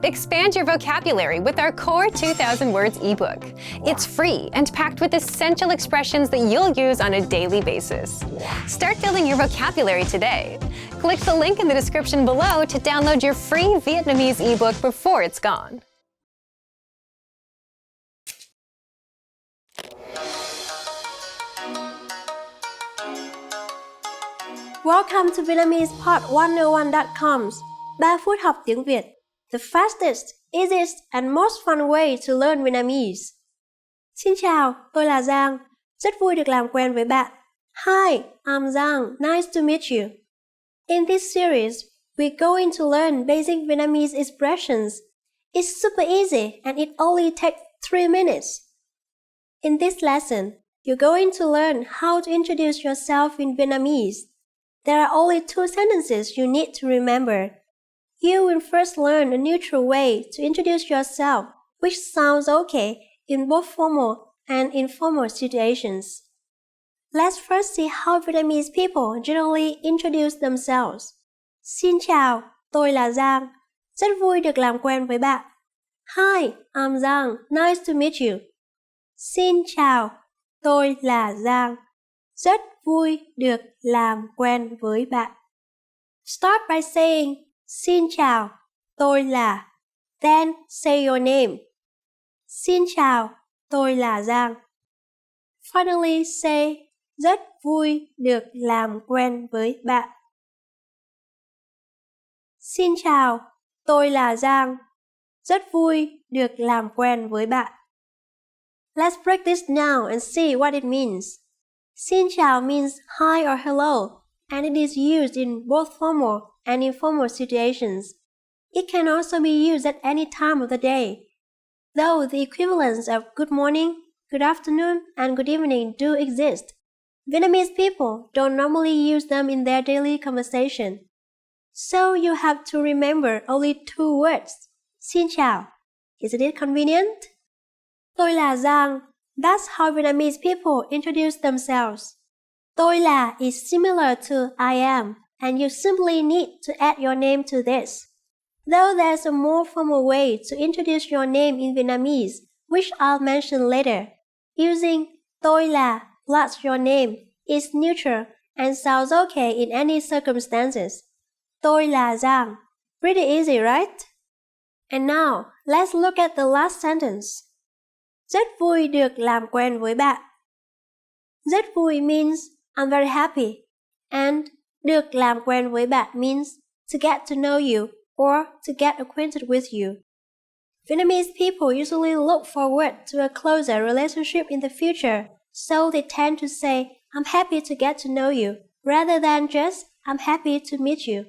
Expand your vocabulary with our Core 2000 Words ebook. It's free and packed with essential expressions that you'll use on a daily basis. Start building your vocabulary today. Click the link in the description below to download your free Vietnamese ebook before it's gone. Welcome to VietnamesePod101.com's 3 phút học tiếng Việt, the fastest, easiest and most fun way to learn Vietnamese. Xin chào, tôi là Giang. Rất vui được làm quen với bạn. Hi, I'm Giang. Nice to meet you. In this series, we're going to learn basic Vietnamese expressions. It's super easy and it only takes 3 minutes. In this lesson, you're going to learn how to introduce yourself in Vietnamese. There are only 2 sentences you need to remember. You will first learn a neutral way to introduce yourself, which sounds okay in both formal and informal situations. Let's first see how Vietnamese people generally introduce themselves. Xin chào, tôi là Giang. Rất vui được làm quen với bạn. Hi, I'm Giang. Nice to meet you. Xin chào, tôi là Giang. Rất vui được làm quen với bạn. Start by saying, xin chào, tôi là. Then say your name. Xin chào, tôi là Giang. Finally say, rất vui được làm quen với bạn. Xin chào, tôi là Giang. Rất vui được làm quen với bạn. Let's break this down and see what it means. Xin chào means hi or hello, and it is used in both formal and informal situations. It can also be used at any time of the day, though the equivalents of good morning, good afternoon, and good evening do exist. Vietnamese people don't normally use them in their daily conversation. So you have to remember only 2 words. Xin chào. Isn't it convenient? Tôi là Giang. That's how Vietnamese people introduce themselves. Tôi là is similar to I am, and you simply need to add your name to this. Though there's a more formal way to introduce your name in Vietnamese, which I'll mention later. Using tôi là plus your name is neutral and sounds okay in any circumstances. Tôi là Giang. Pretty easy, right? And now, let's look at the last sentence. Rất vui được làm quen với bạn. Rất vui means I'm very happy, and được làm quen với bạn means to get to know you or to get acquainted with you. Vietnamese people usually look forward to a closer relationship in the future, so they tend to say I'm happy to get to know you rather than just I'm happy to meet you.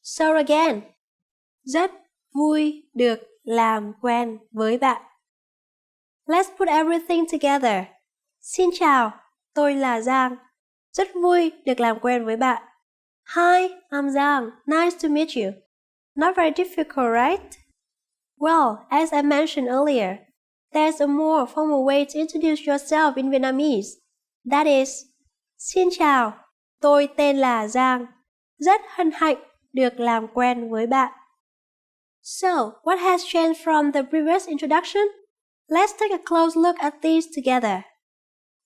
So again, rất vui được làm quen với bạn. Let's put everything together. Xin chào, tôi là Giang. Rất vui được làm quen với bạn. Hi, I'm Giang. Nice to meet you. Not very difficult, right? Well, as I mentioned earlier, there's a more formal way to introduce yourself in Vietnamese. That is, xin chào, tôi tên là Giang. Rất hân hạnh được làm quen với bạn. So, what has changed from the previous introduction? Let's take a close look at these together.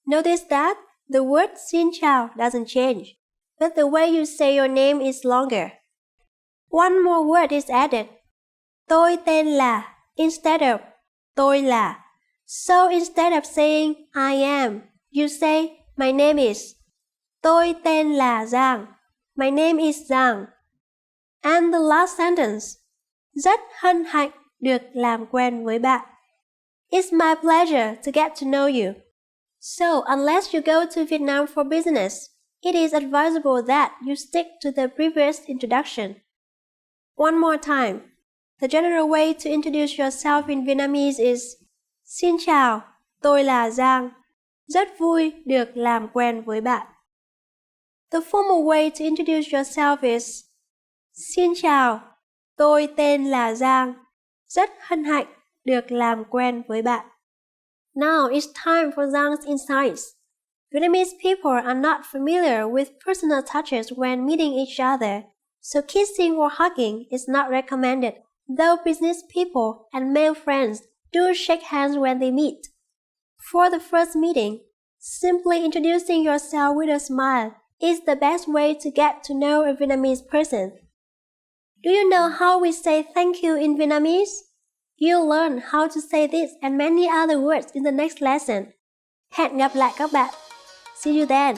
Notice that the word xin chào doesn't change, but the way you say your name is longer. One more word is added. Tôi tên là instead of tôi là. So instead of saying I am, you say my name is. Tôi tên là Giang. My name is Giang. And the last sentence. Rất hân hạnh được làm quen với bạn. It's my pleasure to get to know you. So, unless you go to Vietnam for business, it is advisable that you stick to the previous introduction. One more time. The general way to introduce yourself in Vietnamese is Xin chào, tôi là Giang. Rất vui được làm quen với bạn. The formal way to introduce yourself is Xin chào, tôi tên là Giang. Rất hân hạnh được làm quen với bạn. Now it's time for Giang's insights. Vietnamese people are not familiar with personal touches when meeting each other, so kissing or hugging is not recommended though business people and male friends do shake hands when they meet. For the first meeting, simply introducing yourself with a smile is the best way to get to know a Vietnamese person. Do you know how we say thank you in Vietnamese? You'll learn how to say this and many other words in the next lesson. Hẹn gặp lại các bạn. See you then.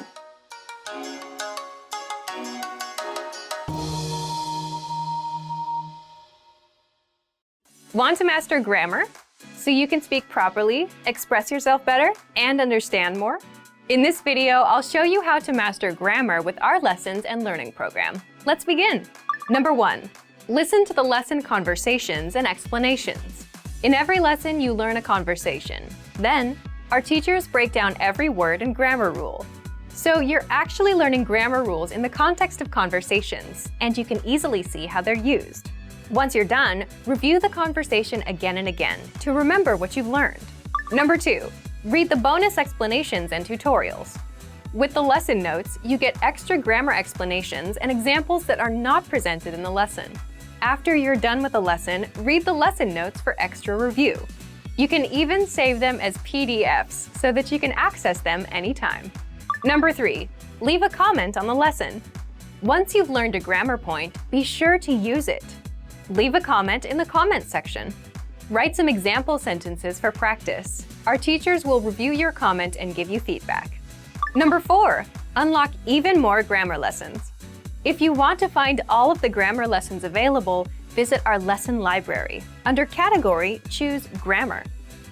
Want to master grammar so you can speak properly, express yourself better, and understand more? In this video, I'll show you how to master grammar with our lessons and learning program. Let's begin. Number 1. Listen to the lesson conversations and explanations. In every lesson, you learn a conversation. Then, our teachers break down every word and grammar rule. So you're actually learning grammar rules in the context of conversations, and you can easily see how they're used. Once you're done, review the conversation again and again to remember what you've learned. Number 2. Read the bonus explanations and tutorials. With the lesson notes, you get extra grammar explanations and examples that are not presented in the lesson. After you're done with the lesson, read the lesson notes for extra review. You can even save them as PDFs so that you can access them anytime. Number 3. Leave a comment on the lesson. Once you've learned a grammar point, be sure to use it. Leave a comment in the comments section. Write some example sentences for practice. Our teachers will review your comment and give you feedback. Number 4. Unlock even more grammar lessons. If you want to find all of the grammar lessons available, visit our lesson library. Under Category, choose Grammar.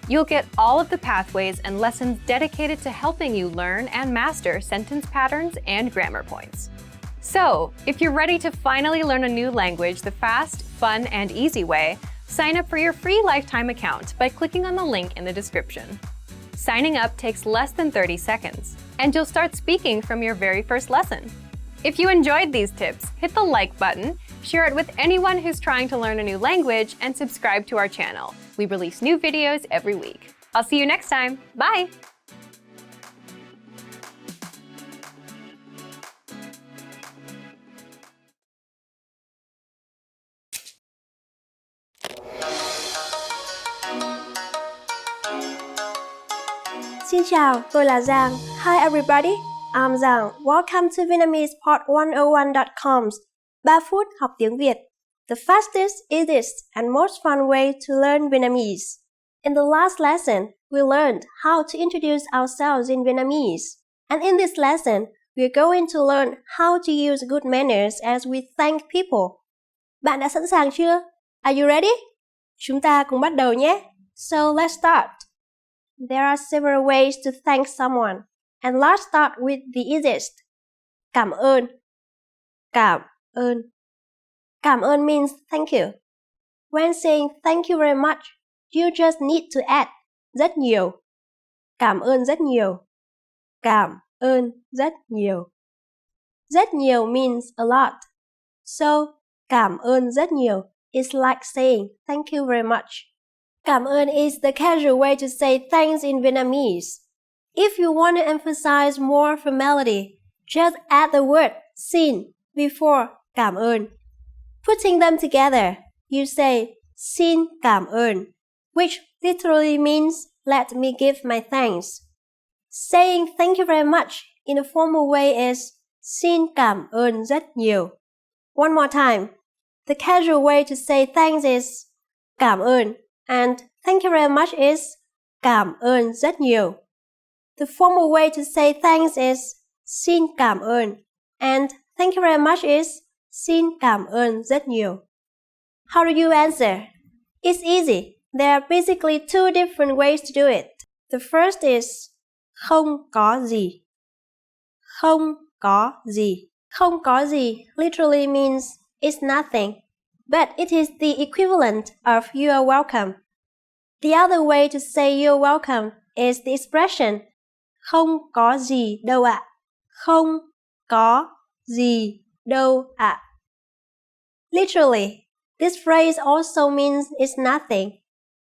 You'll get all of the pathways and lessons dedicated to helping you learn and master sentence patterns and grammar points. So, if you're ready to finally learn a new language the fast, fun, and easy way, sign up for your free lifetime account by clicking on the link in the description. Signing up takes less than 30 seconds, and you'll start speaking from your very first lesson. If you enjoyed these tips, hit the like button, share it with anyone who's trying to learn a new language, and subscribe to our channel. We release new videos every week. I'll see you next time. Bye! Xin chào, tôi là Giang. Hi everybody, I'm Giang. Welcome to VietnamesePod101.com's 3 phút học tiếng Việt, the fastest, easiest, and most fun way to learn Vietnamese. In the last lesson, we learned how to introduce ourselves in Vietnamese. And in this lesson, we're going to learn how to use good manners as we thank people. Bạn đã sẵn sàng chưa? Are you ready? Chúng ta cùng bắt đầu nhé. So let's start. There are several ways to thank someone, and let's start with the easiest. Cảm ơn. Cảm ơn. Cảm ơn means thank you. When saying thank you very much, you just need to add rất nhiều. Cảm ơn rất nhiều. Cảm ơn rất nhiều. Rất nhiều means a lot. So, cảm ơn rất nhiều is like saying thank you very much. Cảm ơn is the casual way to say thanks in Vietnamese. If you want to emphasize more formality, just add the word xin before cảm ơn. Putting them together, you say xin cảm ơn, which literally means let me give my thanks. Saying thank you very much in a formal way is xin cảm ơn rất nhiều. One more time. The casual way to say thanks is cảm ơn, and thank you very much is cảm ơn rất nhiều. The formal way to say thanks is xin cảm ơn, and thank you very much is xin cảm ơn rất nhiều. How do you answer? It's easy. There are basically 2 different ways to do it. The first is không có gì. Không có gì. Không có gì literally means it's nothing, but it is the equivalent of you are welcome. The other way to say you're welcome is the expression không có gì đâu ạ. Không có gì đâu ạ. Literally, this phrase also means it's nothing,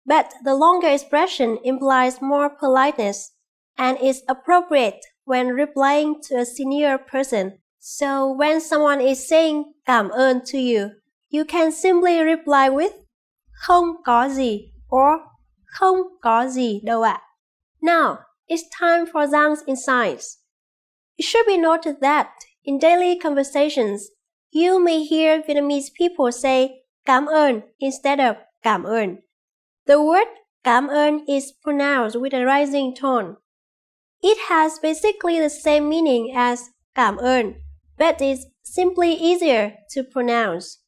but the longer expression implies more politeness and is appropriate when replying to a senior person. So when someone is saying cảm ơn to you, you can simply reply with không có gì or không có gì đâu ạ. Now, it's time for Giang's insights. It should be noted that in daily conversations, you may hear Vietnamese people say cảm ơn instead of cảm ơn. The word cảm ơn is pronounced with a rising tone. It has basically the same meaning as cảm ơn, but is simply easier to pronounce.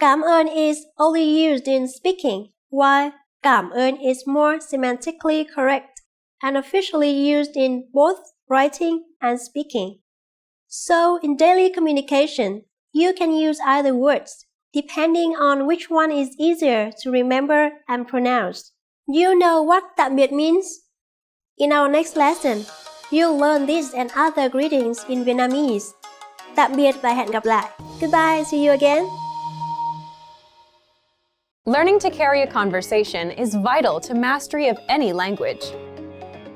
Cảm ơn is only used in speaking, while cảm ơn is more semantically correct and officially used in both writing and speaking. So, in daily communication, you can use either words, depending on which one is easier to remember and pronounce. Do you know what tạm biệt means? In our next lesson, you'll learn this and other greetings in Vietnamese. Tạm biệt và hẹn gặp lại. Goodbye, see you again. Learning to carry a conversation is vital to mastery of any language.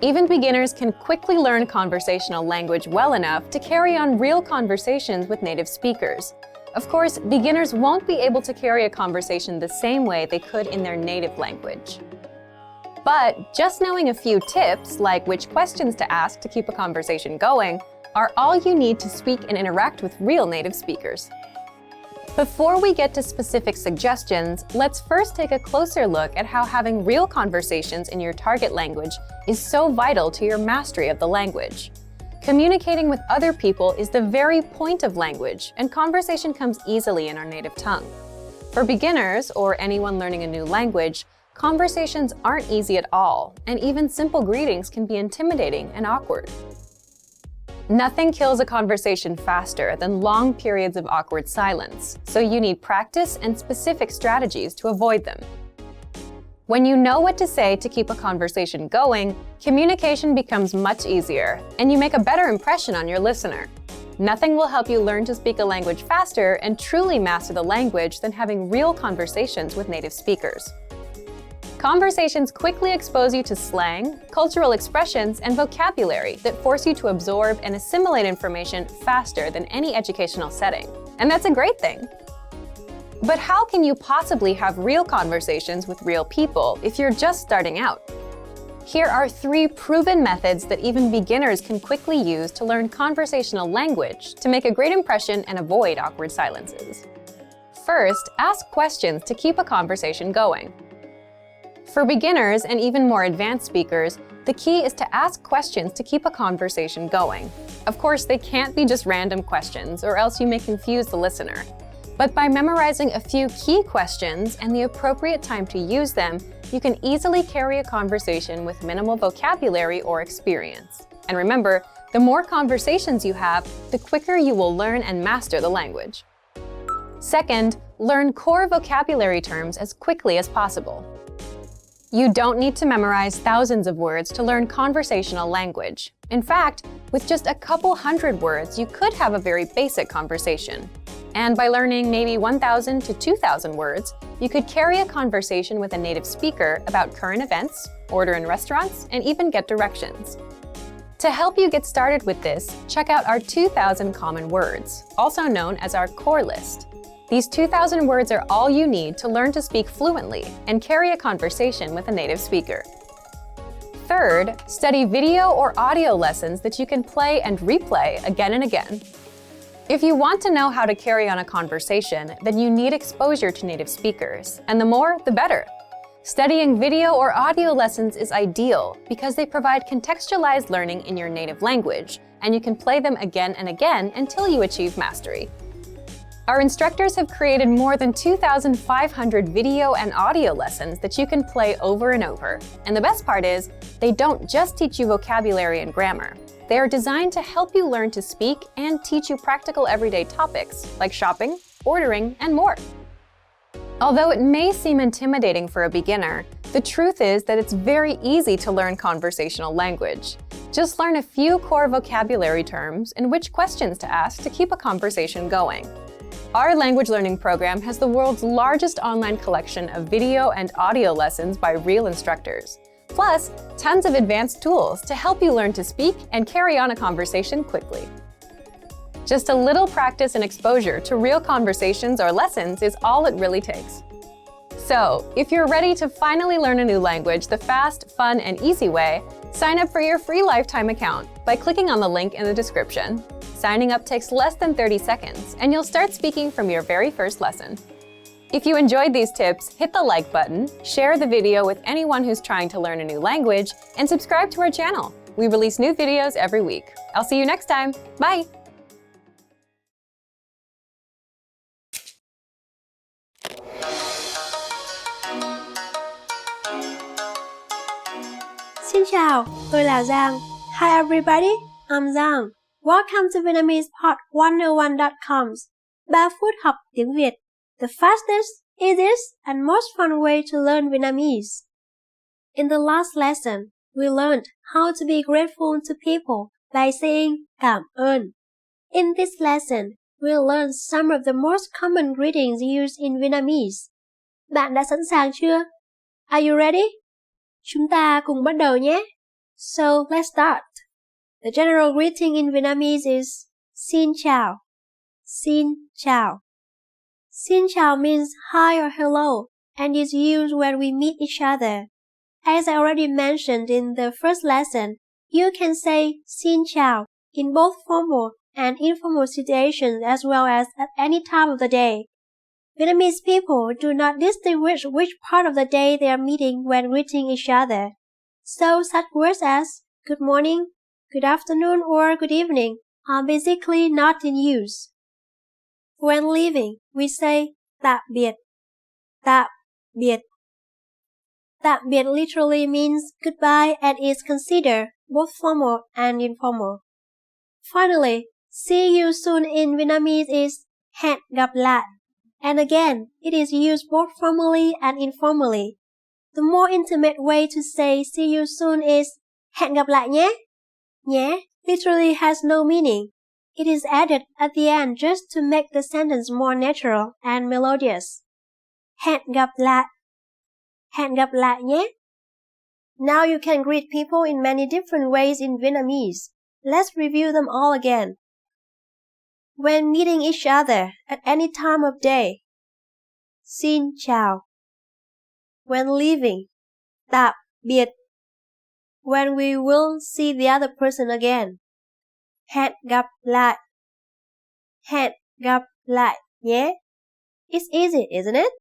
Even beginners can quickly learn conversational language well enough to carry on real conversations with native speakers. Of course, beginners won't be able to carry a conversation the same way they could in their native language. But just knowing a few tips, like which questions to ask to keep a conversation going, are all you need to speak and interact with real native speakers. Before we get to specific suggestions, let's first take a closer look at how having real conversations in your target language is so vital to your mastery of the language. Communicating with other people is the very point of language, and conversation comes easily in our native tongue. For beginners, or anyone learning a new language, conversations aren't easy at all, and even simple greetings can be intimidating and awkward. Nothing kills a conversation faster than long periods of awkward silence, so you need practice and specific strategies to avoid them. When you know what to say to keep a conversation going, communication becomes much easier, and you make a better impression on your listener. Nothing will help you learn to speak a language faster and truly master the language than having real conversations with native speakers. Conversations quickly expose you to slang, cultural expressions, and vocabulary that force you to absorb and assimilate information faster than any educational setting. And that's a great thing. But how can you possibly have real conversations with real people if you're just starting out? Here are 3 proven methods that even beginners can quickly use to learn conversational language to make a great impression and avoid awkward silences. First, ask questions to keep a conversation going. For beginners and even more advanced speakers, the key is to ask questions to keep a conversation going. Of course, they can't be just random questions, or else you may confuse the listener. But by memorizing a few key questions and the appropriate time to use them, you can easily carry a conversation with minimal vocabulary or experience. And remember, the more conversations you have, the quicker you will learn and master the language. Second, learn core vocabulary terms as quickly as possible. You don't need to memorize thousands of words to learn conversational language. In fact, with just a couple hundred words, you could have a very basic conversation. And by learning maybe 1,000 to 2,000 words, you could carry a conversation with a native speaker about current events, order in restaurants, and even get directions. To help you get started with this, check out our 2,000 common words, also known as our core list. These 2,000 words are all you need to learn to speak fluently and carry a conversation with a native speaker. Third, study video or audio lessons that you can play and replay again and again. If you want to know how to carry on a conversation, then you need exposure to native speakers, and the more, the better. Studying video or audio lessons is ideal because they provide contextualized learning in your native language, and you can play them again and again until you achieve mastery. Our instructors have created more than 2,500 video and audio lessons that you can play over and over. And the best part is, they don't just teach you vocabulary and grammar. They are designed to help you learn to speak and teach you practical everyday topics like shopping, ordering, and more. Although it may seem intimidating for a beginner, the truth is that it's very easy to learn conversational language. Just learn a few core vocabulary terms and which questions to ask to keep a conversation going. Our language learning program has the world's largest online collection of video and audio lessons by real instructors, plus tons of advanced tools to help you learn to speak and carry on a conversation quickly. Just a little practice and exposure to real conversations or lessons is all it really takes. So, if you're ready to finally learn a new language the fast, fun, and easy way, sign up for your free lifetime account by clicking on the link in the description. Signing up takes less than 30 seconds, and you'll start speaking from your very first lesson. If you enjoyed these tips, hit the like button, share the video with anyone who's trying to learn a new language, and subscribe to our channel. We release new videos every week. I'll see you next time. Bye! Xin chào, tôi là Giang. Hi everybody, I'm Giang. Welcome to VietnamesePod101.com's 3 phút học tiếng Việt, the fastest, easiest, and most fun way to learn Vietnamese. In the last lesson, we learned how to be grateful to people by saying cảm ơn. In this lesson, we'll learn some of the most common greetings used in Vietnamese. Bạn đã sẵn sàng chưa? Are you ready? Chúng ta cùng bắt đầu nhé. So, let's start. The general greeting in Vietnamese is Xin chào. Xin chào. Xin chào means hi or hello and is used when we meet each other. As I already mentioned in the first lesson, you can say Xin chào in both formal and informal situations as well as at any time of the day. Vietnamese people do not distinguish which part of the day they are meeting when greeting each other. So such words as good morning, good afternoon, or good evening are basically not in use. When leaving, we say tạm biệt. Tạm biệt. Tạm biệt literally means goodbye and is considered both formal and informal. Finally, see you soon in Vietnamese is hẹn gặp lại. And again, it is used both formally and informally. The more intimate way to say see you soon is hẹn gặp lại nhé. Nhé literally has no meaning. It is added at the end just to make the sentence more natural and melodious. Hẹn gặp lại. Hẹn gặp lại nhé. Now you can greet people in many different ways in Vietnamese. Let's review them all again. When meeting each other at any time of day, Xin chào. When leaving, tạm biệt. When we will see the other person again, hẹn gặp lại. Hẹn gặp lại nhé. It's easy, isn't it?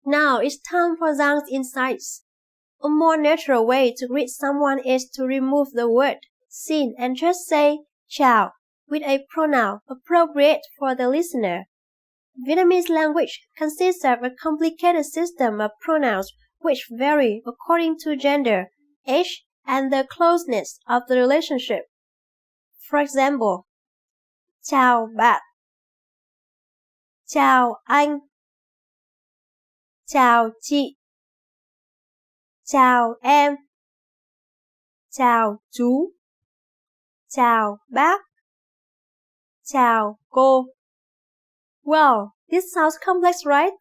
Now it's time for Zhang's insights. A more natural way to greet someone is to remove the word xin and just say chào with a pronoun appropriate for the listener. Vietnamese language consists of a complicated system of pronouns which vary according to gender, age, and the closeness of the relationship. For example, chào bạn. Chào anh. Chào chị. Chào em. Chào chú. Chào bác. Chào cô. Well, this sounds complex, right?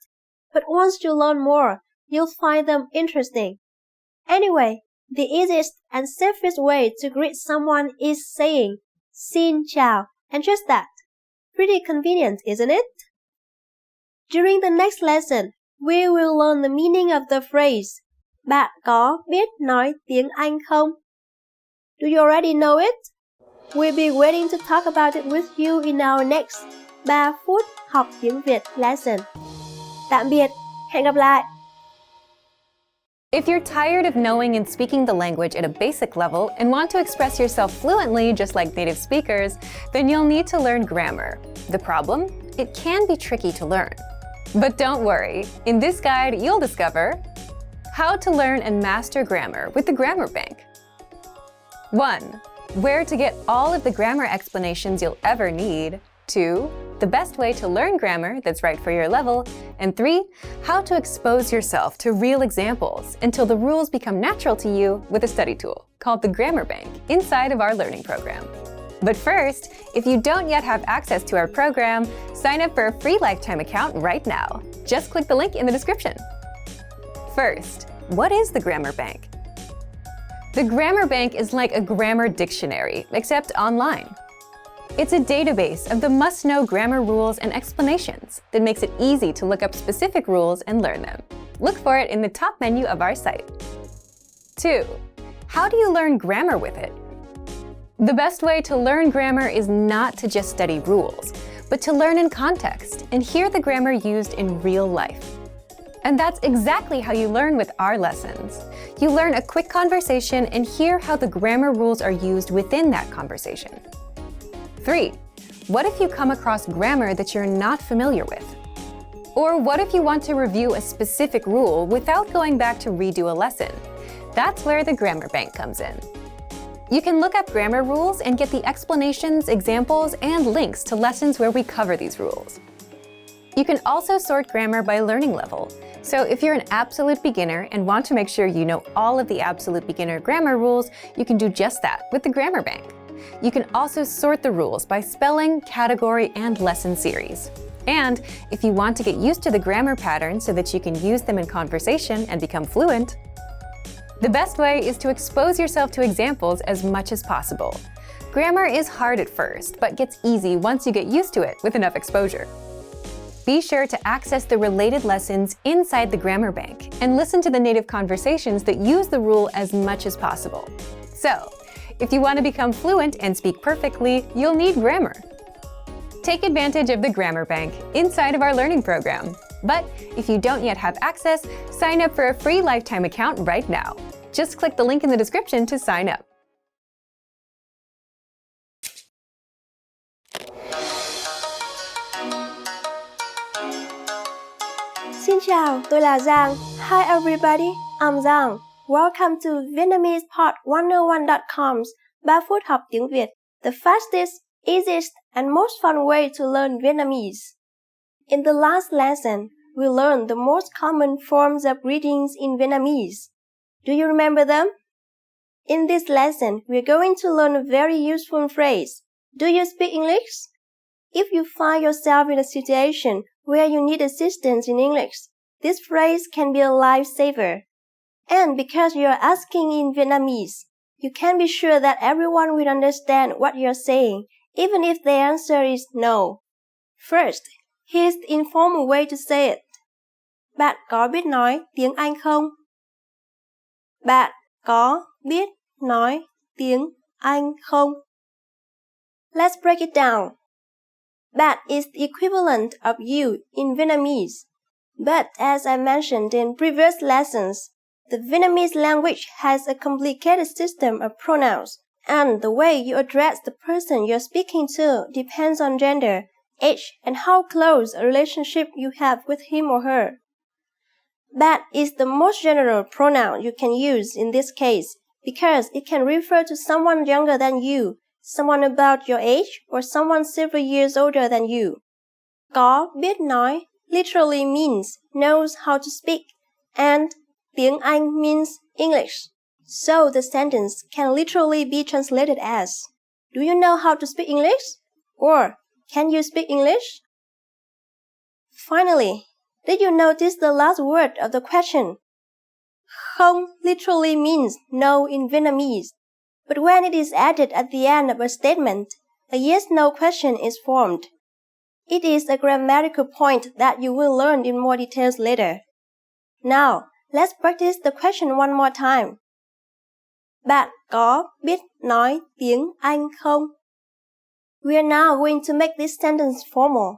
But once you learn more, you'll find them interesting. Anyway, the easiest and safest way to greet someone is saying Xin chào and just that. Pretty convenient, isn't it? During the next lesson, we will learn the meaning of the phrase Bạn có biết nói tiếng Anh không? Do you already know it? We'll be waiting to talk about it with you in our next 3 phút học tiếng Việt lesson. Tạm biệt, hẹn gặp lại! If you're tired of knowing and speaking the language at a basic level and want to express yourself fluently just like native speakers, then you'll need to learn grammar. The problem? It can be tricky to learn. But don't worry, in this guide you'll discover how to learn and master grammar with the Grammar Bank. 1. Where to get all of the grammar explanations you'll ever need. 2. The best way to learn grammar that's right for your level. And 3. How to expose yourself to real examples until the rules become natural to you with a study tool called the Grammar Bank inside of our learning program. But first, if you don't yet have access to our program, sign up for a free lifetime account right now. Just click the link in the description. First, what is the Grammar Bank? The Grammar Bank is like a grammar dictionary, except online. It's a database of the must-know grammar rules and explanations that makes it easy to look up specific rules and learn them. Look for it in the top menu of our site. 2. How do you learn grammar with it? The best way to learn grammar is not to just study rules, but to learn in context and hear the grammar used in real life. And that's exactly how you learn with our lessons. You learn a quick conversation and hear how the grammar rules are used within that conversation. 3. What if you come across grammar that you're not familiar with? Or what if you want to review a specific rule without going back to redo a lesson? That's where the Grammar Bank comes in. You can look up grammar rules and get the explanations, examples, and links to lessons where we cover these rules. You can also sort grammar by learning level. So if you're an absolute beginner and want to make sure you know all of the absolute beginner grammar rules, you can do just that with the Grammar Bank. You can also sort the rules by spelling, category, and lesson series. And if you want to get used to the grammar patterns so that you can use them in conversation and become fluent, the best way is to expose yourself to examples as much as possible. Grammar is hard at first, but gets easy once you get used to it with enough exposure. Be sure to access the related lessons inside the Grammar Bank and listen to the native conversations that use the rule as much as possible. So, if you want to become fluent and speak perfectly, you'll need grammar. Take advantage of the Grammar Bank inside of our learning program. But if you don't yet have access, sign up for a free lifetime account right now. Just click the link in the description to sign up. Xin chào, tôi là Giang. Hi everybody, I'm Giang. Welcome to VietnamesePod101.com's 3 phút học tiếng Việt, the fastest, easiest, and most fun way to learn Vietnamese. In the last lesson, we learned the most common forms of greetings in Vietnamese. Do you remember them? In this lesson, we're going to learn a very useful phrase. Do you speak English? If you find yourself in a situation where you need assistance in English, this phrase can be a lifesaver. And because you are asking in Vietnamese, you can be sure that everyone will understand what you're saying, even if the answer is no. First, here's the informal way to say it. Bạn có biết nói tiếng Anh không? Bạn có biết nói tiếng Anh không? Let's break it down. Bạn is the equivalent of you in Vietnamese. But as I mentioned in previous lessons, the Vietnamese language has a complicated system of pronouns, and the way you address the person you're speaking to depends on gender, age, and how close a relationship you have with him or her. Bạn is the most general pronoun you can use in this case because it can refer to someone younger than you, someone about your age, or someone several years older than you. Có biết nói literally means knows how to speak, and tiếng Anh means English. So the sentence can literally be translated as, do you know how to speak English? Or, can you speak English? Finally, did you notice the last word of the question? Không literally means no in Vietnamese, but when it is added at the end of a statement, a yes-no question is formed. It is a grammatical point that you will learn in more details later. Now, let's practice the question one more time. Bạn có biết nói tiếng Anh không? We are now going to make this sentence formal.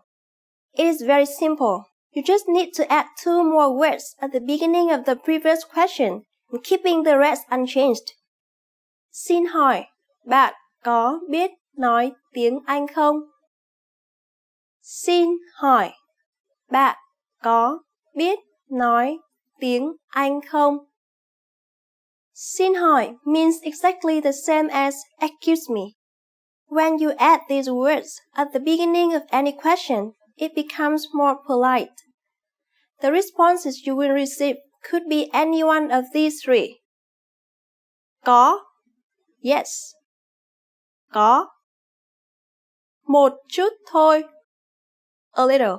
It is very simple. You just need to add 2 more words at the beginning of the previous question, and keeping the rest unchanged. Xin hỏi, bạn có biết nói tiếng Anh không? Xin hỏi, bạn có biết nói tiếng Anh không? Xin hỏi means exactly the same as excuse me. When you add these words at the beginning of any question, it becomes more polite. The responses you will receive could be any one of these 3. Có, yes. Có. Một chút thôi, a little.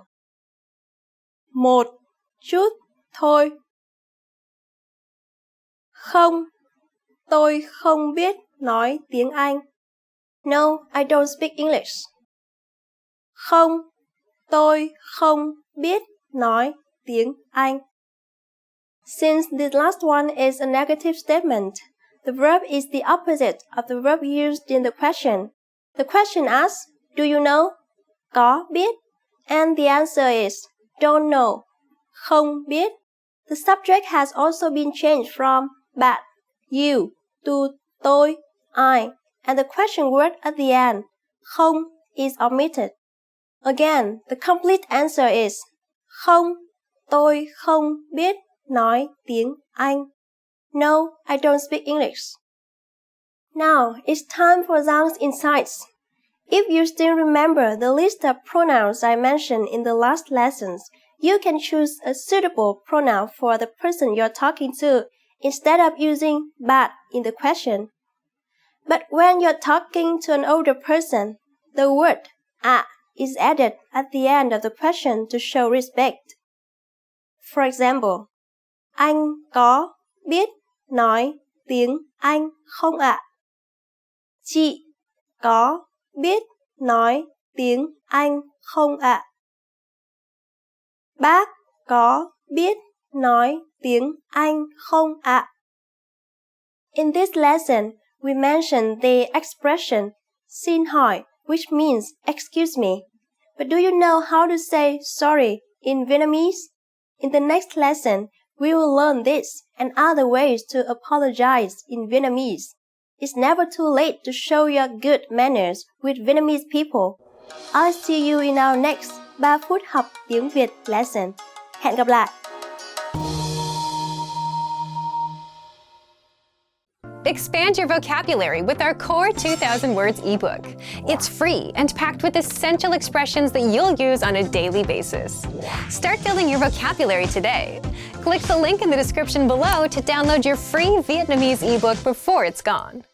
Một chút thôi. Không, tôi không biết nói tiếng Anh. No, I don't speak English. Không, tôi không biết nói tiếng Anh. Since this last one is a negative statement, the verb is the opposite of the verb used in the question. The question asks, do you know? Có biết. And the answer is, don't know. Không biết. The subject has also been changed from bạn, you, to tôi, I, and the question word at the end, không, is omitted. Again, the complete answer is, không, tôi không biết nói tiếng Anh. No, I don't speak English. Now, it's time for Zhang's insights. If you still remember the list of pronouns I mentioned in the last lessons, you can choose a suitable pronoun for the person you're talking to instead of using bạn in the question. But when you're talking to an older person, the word ạ is added at the end of the question to show respect. For example, anh có biết nói tiếng Anh không ạ? Chị có biết nói tiếng Anh không ạ? Bác có biết nói tiếng Anh không ạ? In this lesson, we mentioned the expression xin hỏi, which means excuse me. But do you know how to say sorry in Vietnamese? In the next lesson, we will learn this and other ways to apologize in Vietnamese. It's never too late to show your good manners with Vietnamese people. I'll see you in our next 3 phút học tiếng Việt lesson. Hẹn gặp lại! Expand your vocabulary with our Core 2000 Words ebook. It's free and packed with essential expressions that you'll use on a daily basis. Start building your vocabulary today. Click the link in the description below to download your free Vietnamese ebook before it's gone.